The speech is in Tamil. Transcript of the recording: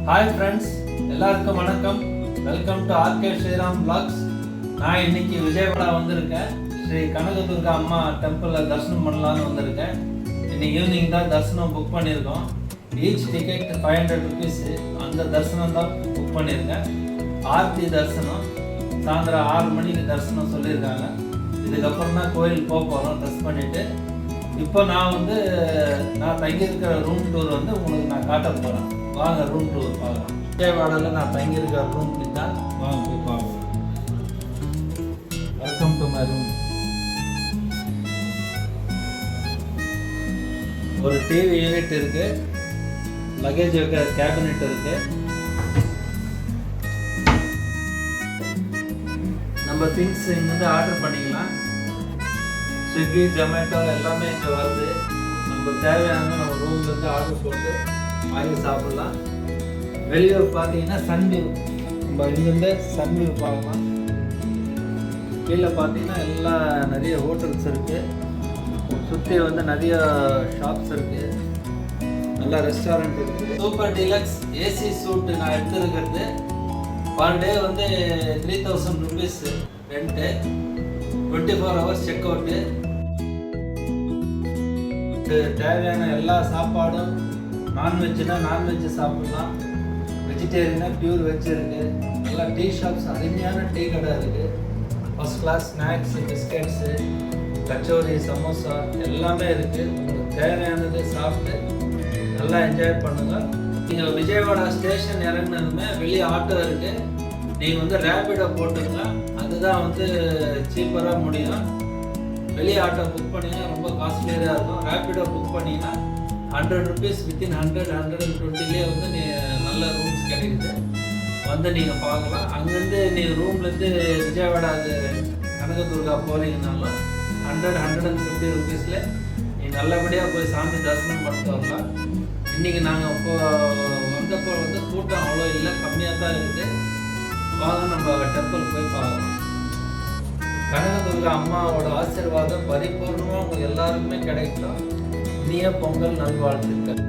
ஹாய் ஃப்ரெண்ட்ஸ், எல்லாருக்கும் வணக்கம். Welcome to RK Sriram blogs. நான் இன்னைக்கு விஜயவாடா வந்திருக்கேன். ஸ்ரீ கனகதுர்கா அம்மா டெம்பிளில் தரிசனம் பண்ணலான்னு வந்திருக்கேன். இன்னைக்கு ஈவினிங் தான் தரிசனம் புக் பண்ணியிருக்கோம். Each ticket 500 rupees. அந்த தரிசனம் தான் புக் பண்ணியிருக்கேன். ஆர்த்தி தரிசனம் சாயந்தரம் 6 மணிக்கு தரிசனம் சொல்லியிருக்காங்க. இதுக்கப்புறம் தான் கோயில் போக போகிறோம் ட்ரெஸ் பண்ணிவிட்டு. இப்போ நான் தங்கியிருக்கிற ரூம் டூர் உங்களுக்கு நான் காட்ட போகிறேன். வாங்க ரூம் டூர் பார்க்கலாம். விஜயவாடாவில் நான் தங்கியிருக்கிற ரூம் தான் வாங்க போய் பார்க்கலாம். Welcome to my room. ஒரு டிவி யூனிட் இருக்கு, லக்கேஜ் வைக்கிற கேபினெட் இருக்கு. நம்ம திங்ஸ் இங்கிருந்து ஆர்டர் பண்ணிக்கலாம். ஸ்விக்கி, ஜொமேட்டோ எல்லாமே இங்கே வருது. நம்ம தேவையான நம்ம ரூம்லேருந்து ஆர்டர் போட்டு வாங்கி சாப்பிட்லாம். வெளியே பார்த்தீங்கன்னா சன்வியூ, நம்ம இங்கேருந்து சன்வியூ பார்க்கலாம். கீழே பார்த்தீங்கன்னா எல்லாம் நிறைய ஹோட்டல்ஸ் இருக்குது. சுற்றி நிறைய ஷாப்ஸ் இருக்குது. நல்லா ரெஸ்டாரண்ட் இருக்குது. சூப்பர் டீலக்ஸ் ஏசி சூட்டு நான் எடுத்துருக்கிறது. Per day 3000 rupees rent. 24 hours check out. தேவையான எல்லா சாப்பாடும், நான்வெஜ்னா நான்வெஜ் சாப்பிட்லாம், வெஜிடேரியனா பியூர் வெஜ் இருக்குது. நல்லா டீ ஷாப்ஸ், அருமையான டீ கடை இருக்குது. First class snacks, biscuits, kachori, samosa எல்லாமே இருக்குது. உங்களுக்கு தேவையானது சாப்பிட்டு நல்லா என்ஜாய் பண்ணுங்கள். நீங்கள் விஜயவாடா ஸ்டேஷன் இறங்கினதுமே வெளியே ஆட்டோ இருக்குது. நீங்கள் ரேபிடோ போட்டுங்க, அதுதான் சீப்பராக முடியும். வெளியே ஆட்டோ புக் பண்ணிங்கன்னா ரொம்ப காஸ்ட்லியாக இருக்கும். ரேபிடோ புக் பண்ணிங்கன்னா 100 rupees வித்தின் 100-120லேயே நல்ல ரூம்ஸ் கிடைக்குது. நீங்கள் பார்க்கலாம். அங்கேருந்து நீங்கள் ரூம்லேருந்து விஜயவாடா கனகதுர்கா போகிறீங்கனாலும் 100-150 rupeesல நீங்கள் நல்லபடியாக போய் சாமி தரிசனம் பண்ணிட்டு வரலாம். இன்றைக்கி நாங்கள் வந்தப்போ கூட்டம் அவ்வளோ இல்லை, கம்மியாக தான் இருக்குது. வாங்க நம்ம டெம்பிள் போய் பார்க்கலாம். கனகதுர்கா அம்மாவோட ஆசீர்வாதம் பரிபூர்ணமாக உங்களுக்கு எல்லாருக்குமே கிடைக்கும். இனிய பொங்கல் நல்வாழ்த்துக்கள்.